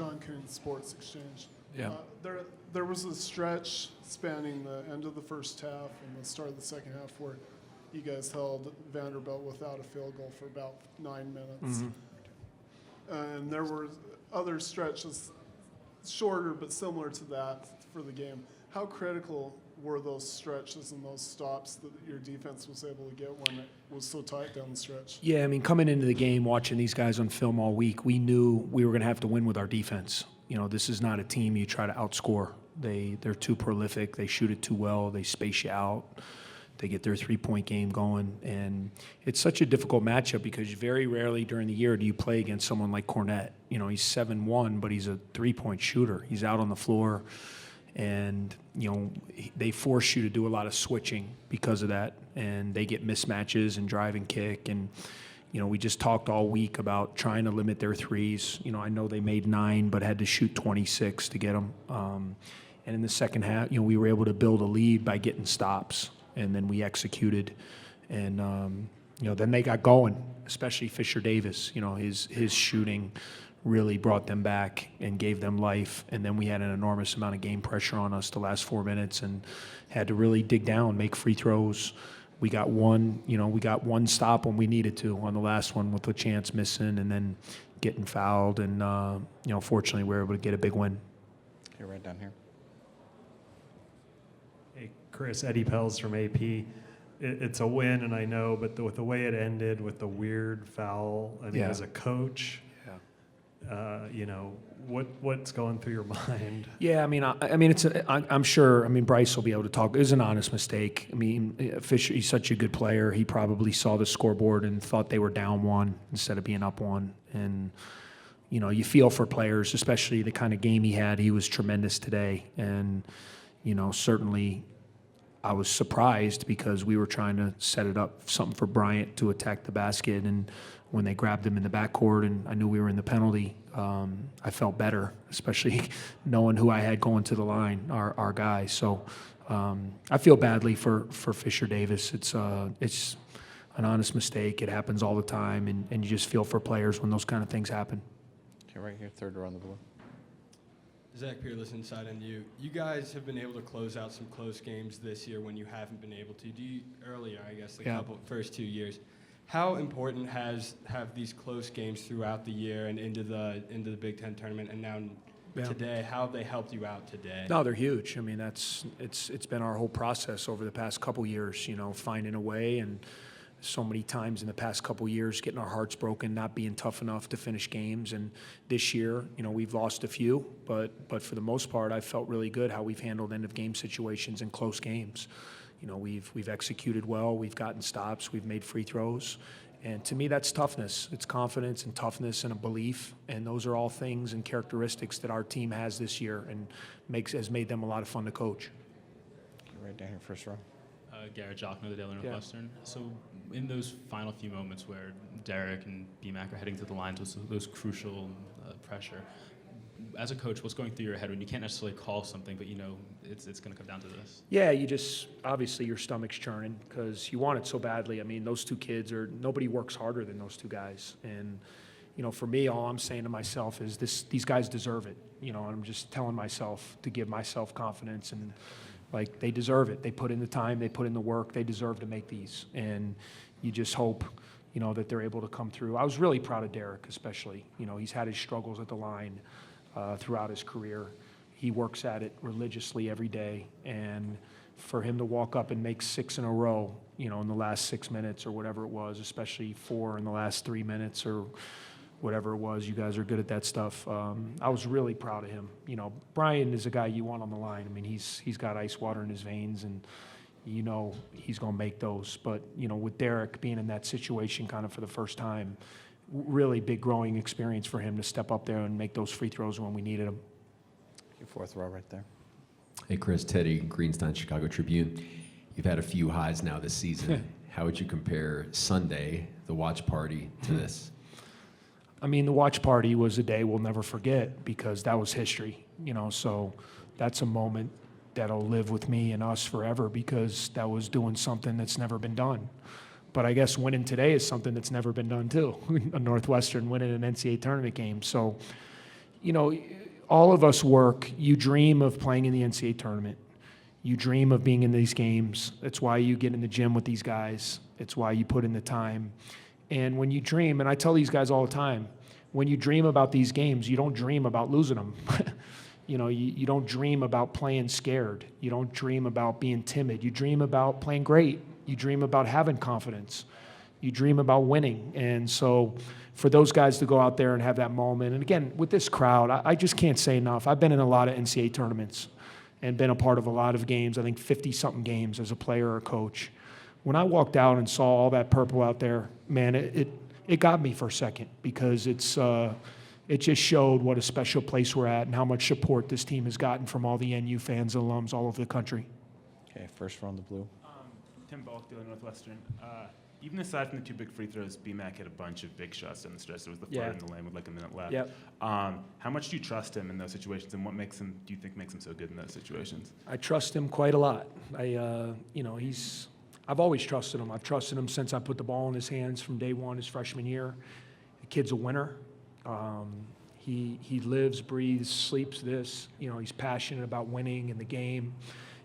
John Coon, Sports Exchange. Yeah. There was a stretch spanning the end of the first half and the start of the second half where you guys held Vanderbilt without a field goal for about 9 minutes. And there were other stretches, shorter but similar to that for the game. How critical were those stretches and those stops that your defense was able to get when it was so tight down the stretch? Yeah, I mean, coming into the game, watching these guys on film all week, we knew we were going to have to win with our defense. You know, this is not a team you try to outscore. They're too prolific. They shoot it too well. They space you out. They get their three-point game going. And it's such a difficult matchup because very rarely during the year do you play against someone like Cornette. You know, he's 7'1", but he's a three-point shooter. He's out on the floor. And, you know, they force you to do a lot of switching because of that. And they get mismatches and drive and kick. And, you know, we just talked all week about trying to limit their threes. You know, I know they made 9, but had to shoot 26 to get them. And in the second half, you know, we were able to build a lead by getting stops. And then we executed. And, you know, then they got going, especially Fisher Davis. You know, his shooting really brought them back and gave them life. And then we had an enormous amount of game pressure on us the last 4 minutes and had to really dig down, make free throws. We got one stop when we needed to on the last one with a chance missing and then getting fouled. And, you know, fortunately, we were able to get a big win. You're right down here. Hey, Chris, Eddie Pels from AP. It's a win, and I know, but with the way it ended with the weird foul, I mean, as a coach, you know, what's going through your mind? Yeah, I mean, I'm sure. I mean, Bryce will be able to talk. It was an honest mistake. I mean, Fisher, he's such a good player. He probably saw the scoreboard and thought they were down 1 instead of being up 1. And you know, you feel for players, especially the kind of game he had. He was tremendous today, and you know, certainly I was surprised because we were trying to set it up something for Bryant to attack the basket, and when they grabbed him in the backcourt and I knew we were in the penalty, I felt better, especially knowing who I had going to the line, our guy. So I feel badly for Fisher Davis. It's an honest mistake. It happens all the time, and you just feel for players when those kind of things happen. Okay, right here, third row on the blue. Zach Peerless, inside on you. You guys have been able to close out some close games this year when you haven't been able to. Earlier, I guess, first 2 years. How important have these close games throughout the year and into the Big Ten tournament and now today? How have they helped you out today? No, they're huge. I mean, it's been our whole process over the past couple years. You know, finding a way, and so many times in the past couple years, getting our hearts broken, not being tough enough to finish games. And this year, you know, we've lost a few, but for the most part, I felt really good how we've handled end of game situations and close games. You know, we've executed well, we've gotten stops, we've made free throws. And to me, that's toughness. It's confidence and toughness and a belief. And those are all things and characteristics that our team has this year and has made them a lot of fun to coach. Right down here, first row. Garrett Jochner, the Daily Northwestern. So in those final few moments where Derek and BMAC are heading to the lines, those crucial pressure, as a coach, what's going through your head when you can't necessarily call something, but you know it's going to come down to this? Yeah, you just, obviously your stomach's churning because you want it so badly. I mean, those two kids nobody works harder than those two guys. And, you know, for me, all I'm saying to myself is these guys deserve it. You know, and I'm just telling myself to give myself confidence and, like, they deserve it. They put in the time, they put in the work, they deserve to make these. And you just hope, you know, that they're able to come through. I was really proud of Derek, especially. You know, he's had his struggles at the line throughout his career. He works at it religiously every day. And for him to walk up and make 6 in a row, you know, in the last 6 minutes or whatever it was, especially 4 in the last 3 minutes or whatever it was, you guys are good at that stuff. I was really proud of him. You know, Brian is a guy you want on the line. I mean, he's got ice water in his veins, and you know he's going to make those. But, you know, with Derek being in that situation kind of for the first time, really big growing experience for him to step up there and make those free throws when we needed them. Your fourth row right there. Hey, Chris, Teddy, Greenstein, Chicago Tribune. You've had a few highs now this season. How would you compare Sunday, the watch party, to this? I mean, the watch party was a day we'll never forget because that was history, you know, so that's a moment that'll live with me and us forever because that was doing something that's never been done. But I guess winning today is something that's never been done too. A Northwestern winning an NCAA tournament game. So, you know, all of us work. You dream of playing in the NCAA tournament. You dream of being in these games. That's why you get in the gym with these guys. It's why you put in the time. And when you dream, and I tell these guys all the time, when you dream about these games, you don't dream about losing them. You know, you don't dream about playing scared. You don't dream about being timid. You dream about playing great. You dream about having confidence. You dream about winning. And so for those guys to go out there and have that moment, and again, with this crowd, I just can't say enough. I've been in a lot of NCAA tournaments and been a part of a lot of games, I think 50-something games as a player or a coach. When I walked out and saw all that purple out there, man, it got me for a second, because it just showed what a special place we're at and how much support this team has gotten from all the NU fans and alums all over the country. Okay, first row on the blue. Tim Balkdale, Northwestern. Even aside from the 2 big free throws, BMAC hit a bunch of big shots down the stretch. There was the flood in the lane with like a minute left. Yep. How much do you trust him in those situations, and what do you think makes him so good in those situations? I trust him quite a lot. I've always trusted him. I've trusted him since I put the ball in his hands from day one, his freshman year. The kid's a winner. He lives, breathes, sleeps this. You know, he's passionate about winning in the game,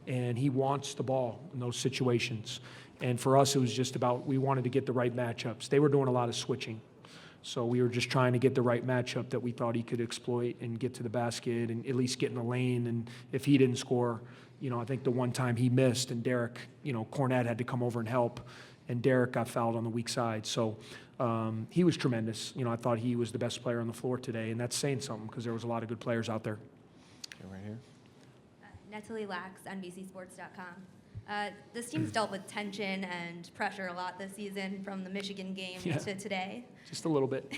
and he wants the ball in those situations. And for us, it was just about, we wanted to get the right matchups. They were doing a lot of switching. So we were just trying to get the right matchup that we thought he could exploit and get to the basket and at least get in the lane. And if he didn't score, you know, I think the one time he missed and Derek, you know, Cornette had to come over and help, and Derek got fouled on the weak side. So he was tremendous. You know, I thought he was the best player on the floor today, and that's saying something, because there was a lot of good players out there. Okay, right here. Natalie Lax, NBCSports.com. This team's dealt with tension and pressure a lot this season, from the Michigan game to today. Just a little bit.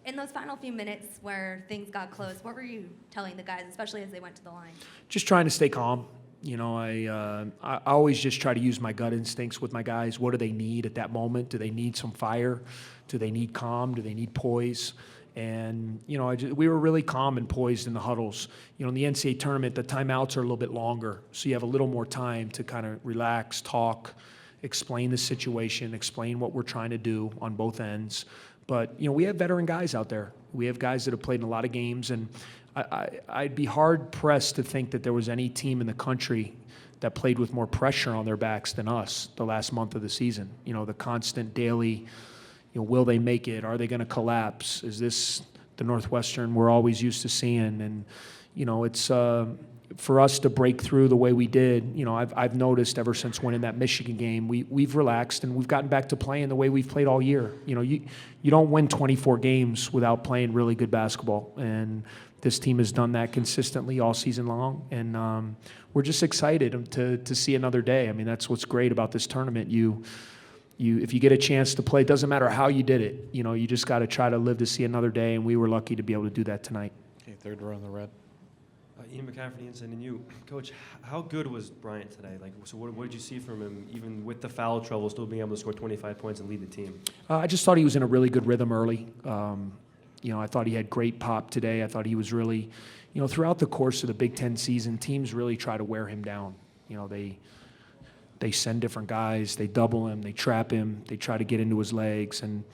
In those final few minutes where things got close, what were you telling the guys, especially as they went to the line? Just trying to stay calm. You know, I always just try to use my gut instincts with my guys. What do they need at that moment? Do they need some fire? Do they need calm? Do they need poise? And, you know, we were really calm and poised in the huddles. You know, in the NCAA tournament, the timeouts are a little bit longer, so you have a little more time to kind of relax, talk, explain the situation, explain what we're trying to do on both ends. But, you know, we have veteran guys out there. We have guys that have played in a lot of games, and I'd be hard-pressed to think that there was any team in the country that played with more pressure on their backs than us the last month of the season. You know, the constant daily, you know, will they make it? Are they going to collapse? Is this the Northwestern we're always used to seeing? And, you know, it's for us to break through the way we did. You know, I've noticed ever since winning that Michigan game, we've relaxed and we've gotten back to playing the way we've played all year. You know, you don't win 24 games without playing really good basketball, and this team has done that consistently all season long, and we're just excited to see another day. I mean, that's what's great about this tournament. If you get a chance to play, it doesn't matter how you did it. You know, you just got to try to live to see another day, and we were lucky to be able to do that tonight. Okay, third row on the red. Ian McCaffrey, Inside and you. Coach, how good was Bryant today? Like, so what did you see from him, even with the foul trouble, still being able to score 25 points and lead the team? I just thought he was in a really good rhythm early. You know, I thought he had great pop today. I thought he was really, you know, throughout the course of the Big Ten season, teams really try to wear him down. You know, they send different guys, they double him, they trap him, they try to get into his legs. And,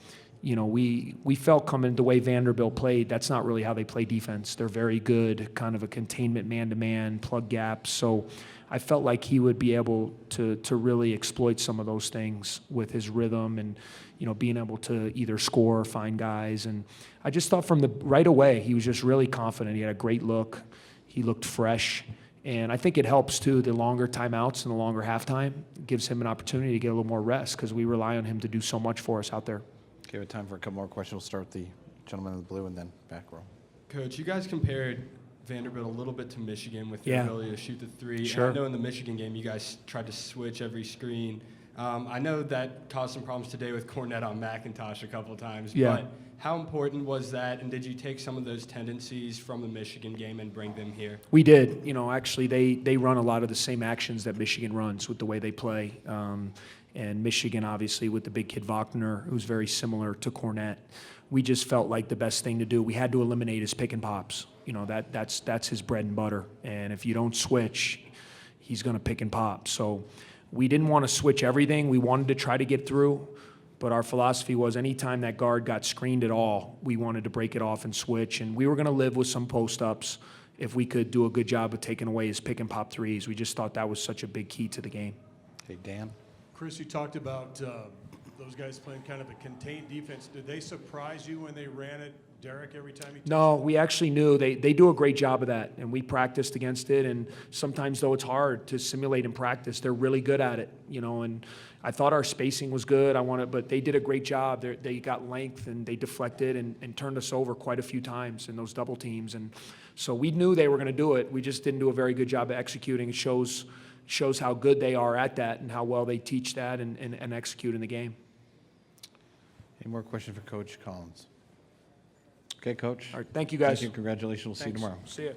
you know, we felt coming the way Vanderbilt played, that's not really how they play defense. They're very good, kind of a containment man-to-man, plug gaps. So I felt like he would be able to really exploit some of those things with his rhythm and, you know, being able to either score or find guys. And I just thought from the right away, he was just really confident. He had a great look. He looked fresh. And I think it helps, too, the longer timeouts and the longer halftime. It gives him an opportunity to get a little more rest, because we rely on him to do so much for us out there. Okay, we have time for a couple more questions. We'll start with the gentleman in the blue and then back row. Coach, you guys compared Vanderbilt a little bit to Michigan with their ability to shoot the three. Sure. And I know in the Michigan game you guys tried to switch every screen. I know that caused some problems today with Cornette on McIntosh a couple of times. Yeah. But how important was that, and did you take some of those tendencies from the Michigan game and bring them here? We did. You know, actually, they run a lot of the same actions that Michigan runs with the way they play. And Michigan, obviously, with the big kid Wagner, who's very similar to Cornette. We just felt like the best thing to do. We had to eliminate his pick and pops. You know, that's his bread and butter. And if you don't switch, he's going to pick and pop. So we didn't want to switch everything. We wanted to try to get through But our philosophy was anytime that guard got screened at all, we wanted to break it off and switch. And we were going to live with some post-ups if we could do a good job of taking away his pick and pop threes. We just thought that was such a big key to the game. Hey, Dan? Chris, you talked about those guys playing kind of a contained defense. Did they surprise you when they ran at Derek every time he touched No, it? we actually knew. They do a great job of that, and we practiced against it. And sometimes, though, it's hard to simulate in practice. They're really good at it, and I thought our spacing was good. But they did a great job. They got length, and they deflected and turned us over quite a few times in those double teams. And so we knew they were going to do it. We just didn't do a very good job of executing. It shows how good they are at that and how well they teach that and execute in the game. Any more questions for Coach Collins? Okay, Coach. All right, thank you, guys. Thank you. Congratulations. We'll see you Thanks. tomorrow. See you.